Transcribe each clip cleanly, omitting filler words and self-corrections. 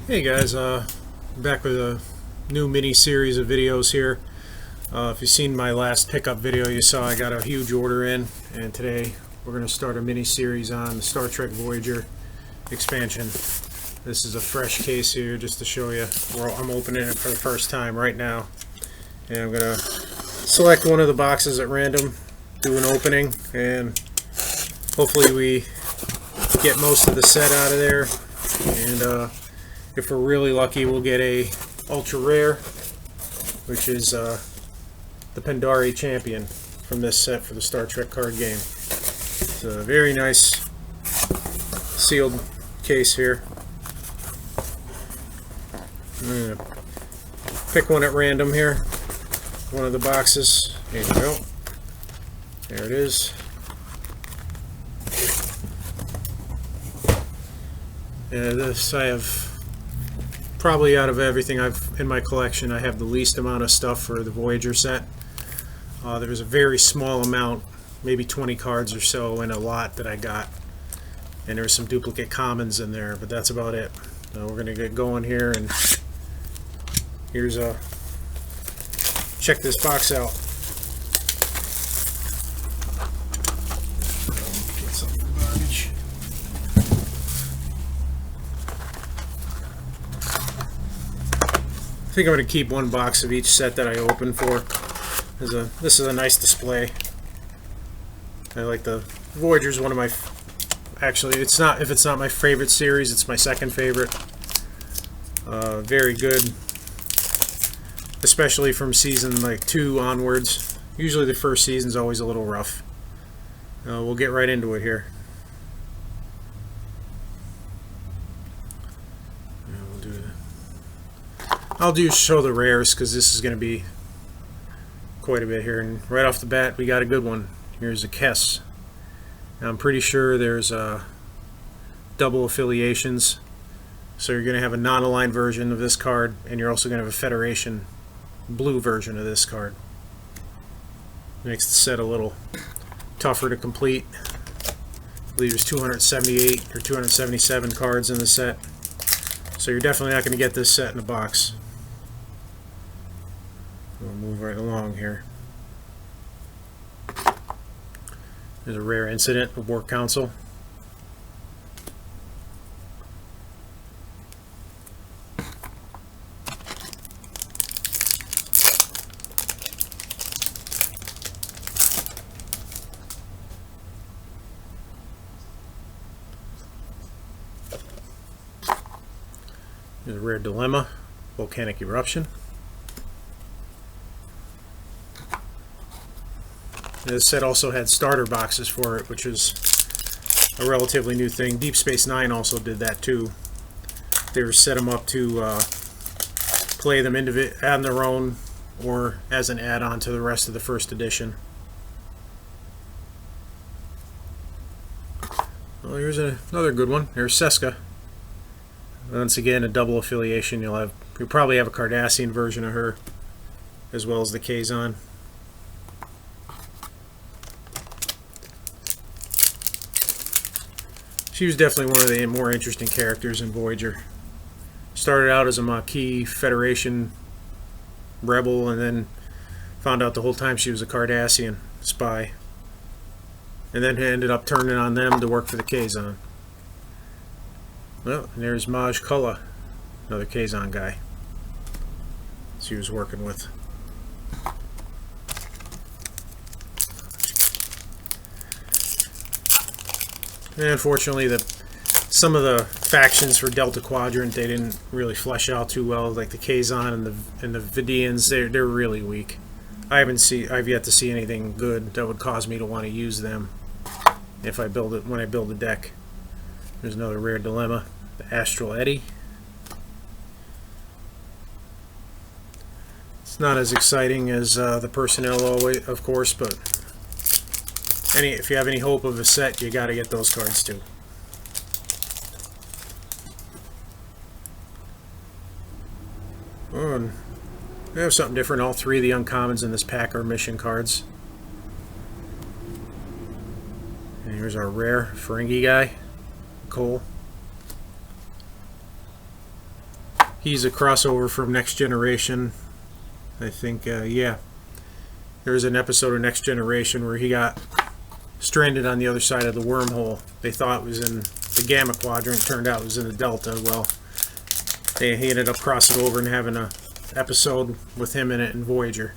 Hey guys, back with a new mini series of videos here. If you've seen my last pickup video, you saw I got a huge order in, and today we're going to start a mini series on the Star Trek Voyager expansion. This is a fresh case here just to show you. I'm opening it for the first time right now, and I'm going to select one of the boxes at random, do an opening, and hopefully we get most of the set out of there. And if we're really lucky, we'll get a ultra rare, which is the Pendari Champion from this set for the Star Trek card game. It's a very nice sealed case here. I'm going to pick one at random here, one of the boxes. There you go. There it is. This I have, probably out of everything I've in my collection, I have the least amount of stuff for the Voyager set. There's a very small amount, maybe 20 cards or so in a lot that I got, and there's some duplicate commons in there, but that's about it. We're going to get going here, and here's a check this box out. Get some garbage. I think I'm going to keep one box of each set that I open for. This is a nice display. I like the Voyager's one of my, actually if it's not my favorite series, it's my second favorite. Very good, especially from season like 2 onwards. Usually the first season's always a little rough. We'll get right into it here. I'll show the rares because this is going to be quite a bit here. And right off the bat, we got a good one. Here's a Kess. Now, I'm pretty sure there's double affiliations. So you're going to have a non-aligned version of this card, and you're also going to have a Federation blue version of this card. Makes the set a little tougher to complete. I believe there's 278 or 277 cards in the set. So you're definitely not going to get this set in a box. We'll move right along here. There's a rare incident of Work Council. There's a rare Dilemma, Volcanic Eruption. This set also had starter boxes for it, which is a relatively new thing. Deep Space Nine also did that too. They were set them up to play them on their own or as an add-on to the rest of the first edition. Well, here's another good one. There's Seska. Once again, a double affiliation. You'll probably have a Cardassian version of her, as well as the Kazon. She was definitely one of the more interesting characters in Voyager. Started out as a Maquis Federation rebel, and then found out the whole time she was a Cardassian spy. And then ended up turning on them to work for the Kazon. Well, and there's Maj Kulla, another Kazon guy she was working with. And unfortunately, some of the factions for Delta Quadrant, they didn't really flesh out too well. Like the Kazon and the Vidians, they're really weak. I've yet to see anything good that would cause me to want to use them when I build a deck. There's another rare Dilemma, the Astral Eddy. It's not as exciting as the Personnel, always, of course, but if you have any hope of a set, you got to get those cards too. Oh, and we have something different. All 3 of the uncommons in this pack are mission cards. And here's our rare Ferengi guy, Cole. He's a crossover from Next Generation. I think, yeah. There's an episode of Next Generation where he got stranded on the other side of the wormhole. They thought it was in the Gamma Quadrant. Turned out it was in the Delta. Well, he ended up crossing over and having an episode with him in it in Voyager.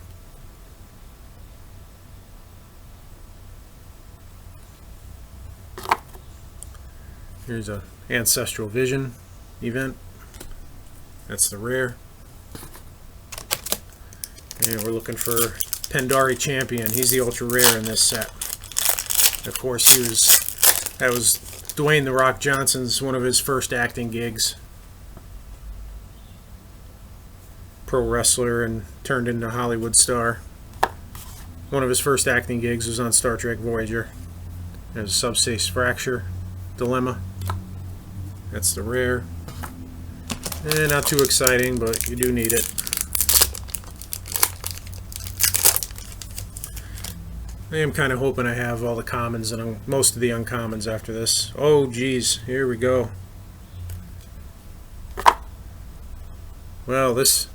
Here's a Ancestral Vision event. That's the rare. And we're looking for Pendari Champion. He's the ultra rare in this set. Of course, that was Dwayne "The Rock" Johnson's one of his first acting gigs. Pro wrestler and turned into a Hollywood star. One of his first acting gigs was on Star Trek Voyager. There's a subspace fracture dilemma. That's the rare. And not too exciting, but you do need it. I am kind of hoping I have all the commons and most of the uncommons after this. Oh geez, here we go. Well, this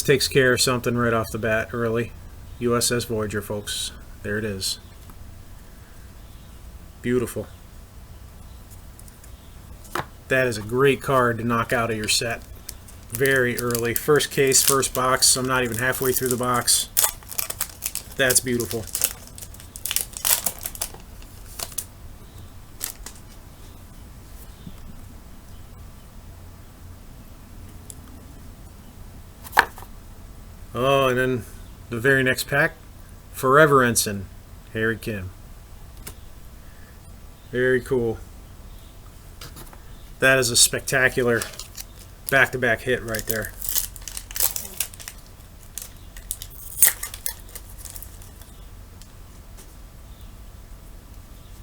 takes care of something right off the bat early. USS Voyager, folks. There it is. Beautiful. That is a great card to knock out of your set very early. First case, first box. I'm not even halfway through the box. That's beautiful. Oh, and then the very next pack, Forever Ensign, Harry Kim. Very cool. That is a spectacular back-to-back hit right there.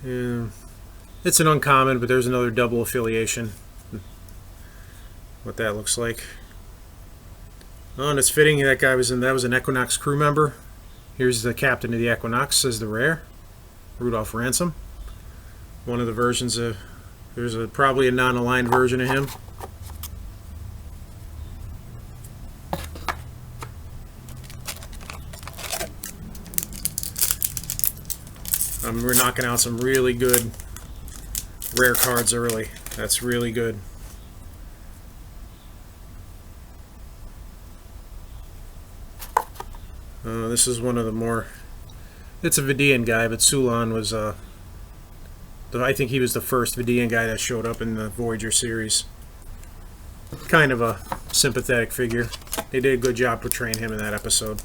Yeah. It's an uncommon, but there's another double affiliation. What that looks like. Oh, and it's fitting that guy was an Equinox crew member. Here's the captain of the Equinox, says the rare, Rudolph Ransom. One of the versions of, there's probably a non-aligned version of him. We're knocking out some really good rare cards early. That's really good. This is one of the more, it's a Vidian guy, but Sulan was I think he was the first Vidian guy that showed up in the Voyager series. Kind of a sympathetic figure. They did a good job portraying him in that episode.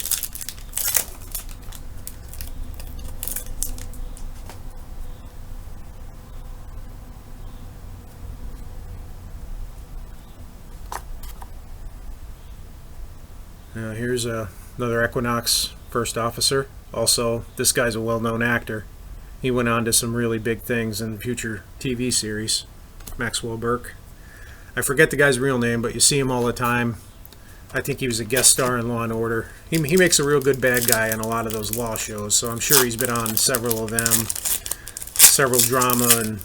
Here's another Equinox first officer. Also, this guy's a well-known actor. He went on to some really big things in future TV series. Maxwell Burke. I forget the guy's real name, but you see him all the time. I think he was a guest star in Law & Order. He makes a real good bad guy in a lot of those law shows, so I'm sure he's been on several of them. Several drama and,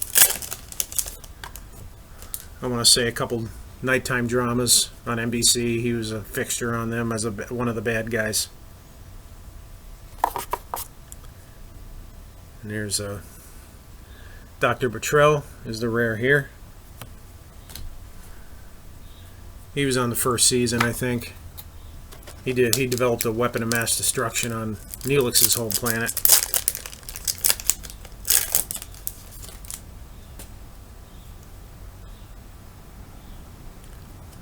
I want to say, a couple nighttime dramas on NBC. He was a fixture on them as one of the bad guys. And there's Dr. Bottrell is the rare here. He was on the first season, I think. He developed a weapon of mass destruction on Neelix's home planet.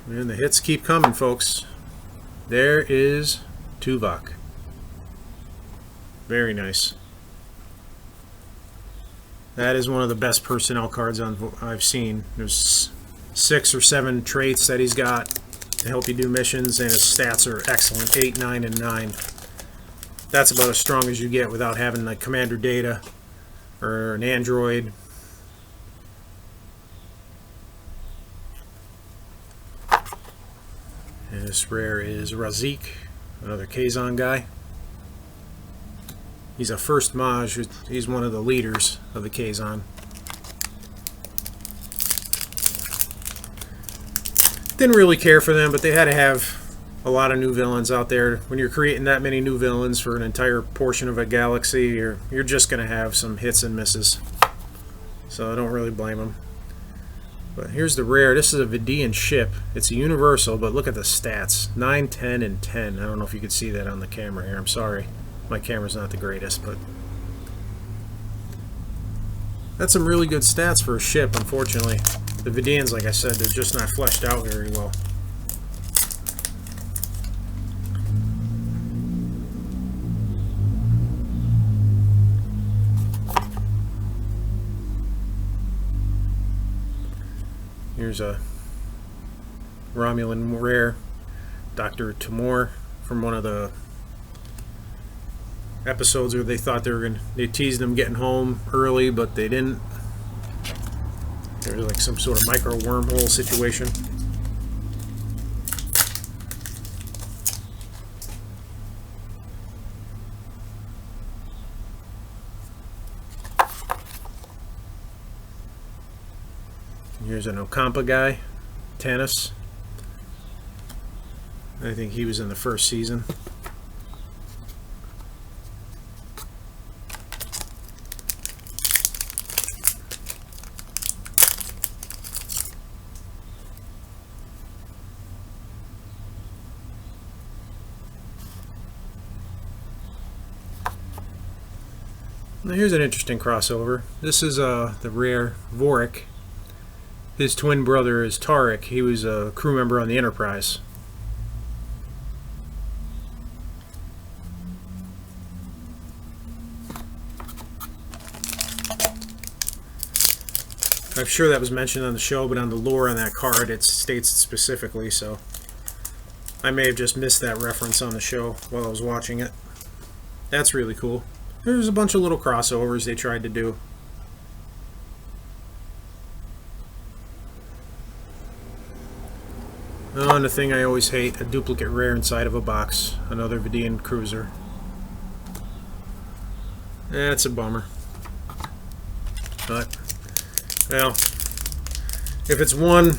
And the hits keep coming, folks. There is Tuvok. Very nice. That is one of the best personnel cards I've seen. There's 6 or 7 traits that he's got to help you do missions, and his stats are excellent. 8, 9, and 9. That's about as strong as you get without having like Commander Data or an android. And this rare is Razik, another Kazon guy. He's a first Maj. He's one of the leaders of the Kazon. Didn't really care for them, but they had to have a lot of new villains out there. When you're creating that many new villains for an entire portion of a galaxy, you're just going to have some hits and misses. So I don't really blame them. But here's the rare. This is a Vidian ship. It's a universal, but look at the stats. 9, 10, and 10. I don't know if you can see that on the camera here. I'm sorry. My camera's not the greatest, but that's some really good stats for a ship, unfortunately. The Vidians, like I said, they're just not fleshed out very well. Here's a Romulan rare, Dr. Timur, from one of the episodes where they thought they teased them getting home early, but they didn't. There was like some sort of micro wormhole situation. Here's an Ocampa guy, Tanis. I think he was in the first season. Now here's an interesting crossover. This is the rare Vorik. His twin brother is Tarek. He was a crew member on the Enterprise. I'm sure that was mentioned on the show, but on the lore on that card it states it specifically, so I may have just missed that reference on the show while I was watching it. That's really cool. There's a bunch of little crossovers they tried to do. Oh, and the thing I always hate, a duplicate rare inside of a box. Another Vidian cruiser. That's a bummer. But, well, if it's one,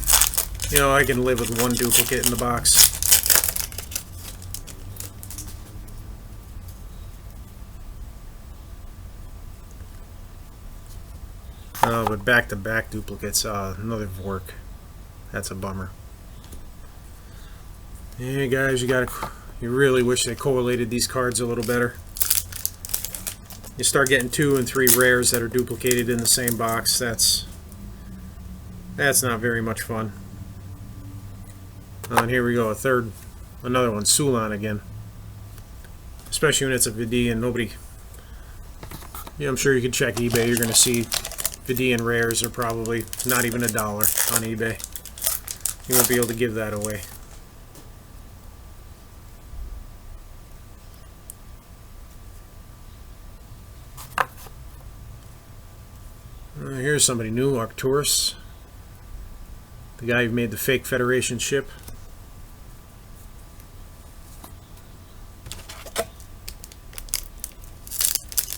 you know, I can live with one duplicate in the box. Oh, but back-to-back duplicates, another Vork. That's a bummer. Yeah, guys, you really wish they correlated these cards a little better. You start getting 2 and 3 rares that are duplicated in the same box. That's not very much fun. And here we go, another one, Sulan again. Especially when it's a Vidian. Nobody. Yeah, I'm sure you can check eBay. You're going to see Vidian rares are probably not even $1 on eBay. You won't be able to give that away. Here's somebody new, Arcturus. The guy who made the fake Federation ship. I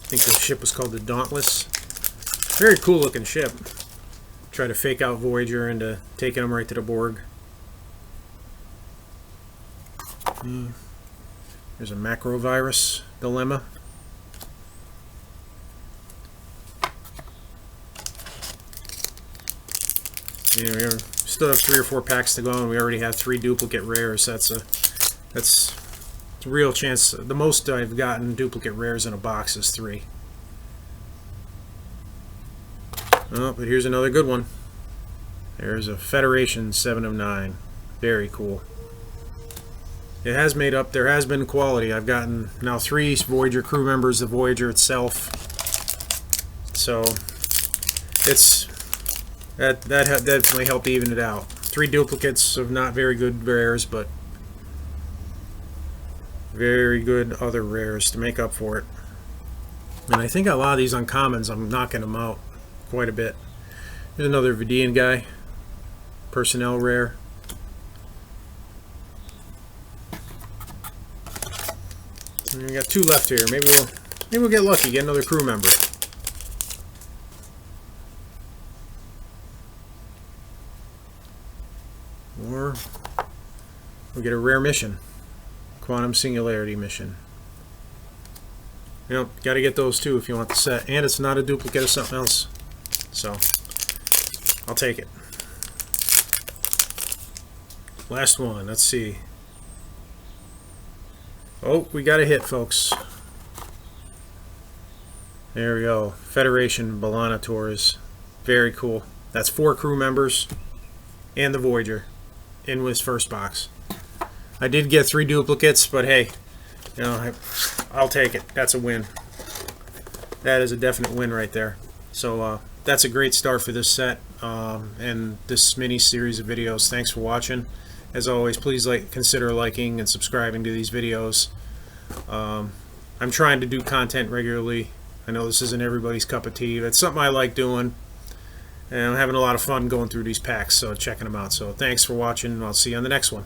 think the ship was called the Dauntless. Very cool looking ship. Try to fake out Voyager into taking them right to the Borg. There's a macrovirus dilemma. Yeah, we still have 3 or 4 packs to go, and we already have 3 duplicate rares. That's a real chance. The most I've gotten duplicate rares in a box is 3. Oh, but here's another good one. There's a Federation 7 of 9. Very cool. It has made up. There has been quality. I've gotten now 3 Voyager crew members, the Voyager itself. So that definitely helped even it out. 3 duplicates of not very good rares, but very good other rares to make up for it. And I think a lot of these uncommons, I'm knocking them out quite a bit. Here's another Vidian guy. Personnel rare. And we got 2 left here. Maybe we'll get lucky, get another crew member. or we'll get a rare mission, Quantum Singularity mission. You know, got to get those too if you want the set, and it's not a duplicate of something else, so I'll take it. Last one, let's see. Oh, we got a hit, folks. There we go. Federation Balana Tours. Very cool. That's 4 crew members and the Voyager in his first box. I did get 3 duplicates, but hey, you know, I'll take it. That's a win. That is a definite win right there. So that's a great start for this set and this mini series of videos. Thanks for watching. As always, please consider liking and subscribing to these videos. I'm trying to do content regularly. I know this isn't everybody's cup of tea, but it's something I like doing, and I'm having a lot of fun going through these packs, so checking them out. So thanks for watching, and I'll see you on the next one.